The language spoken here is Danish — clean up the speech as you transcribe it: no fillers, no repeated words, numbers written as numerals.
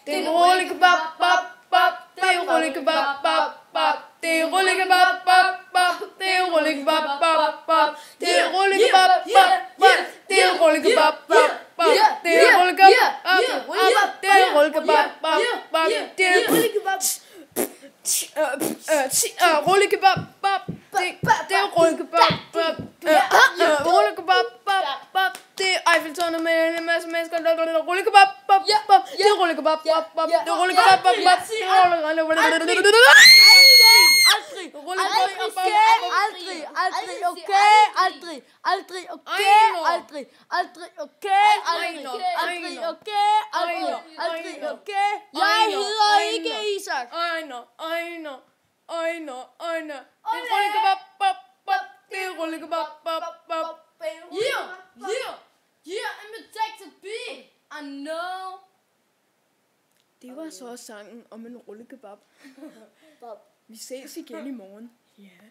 Det er en rullekebab, bab, bab. Det er en rullekebab, bab, bab. Det er en rullekebab, bab, bab. Det er en rullekebab, bab, bab. Det er en rullekebab, bab, bab. Det er en rullekebab, bab, bab. Det er en rullekebab, bab, bab. Det er en rullekebab, bab, bab. Det er en rullekebab. Rullekebab, bab. Det er rullekebab, bab. Rullekebab, bab, bab. Det er Eiffeltårnet med en masse mennesker. Rullekebab, bab, bab. Det er rullekebab, bab, bab. Det er rullekebab, bab, bab. Okay. Jeg hedder ikke Isak. Øjne. Det er rullekebab, bab, bab. Det er rullekebab, bab, bab. Yeah, I'm a take to be. I know. Det var så sangen om en rullekebab. Vi ses igen i morgen. Ja.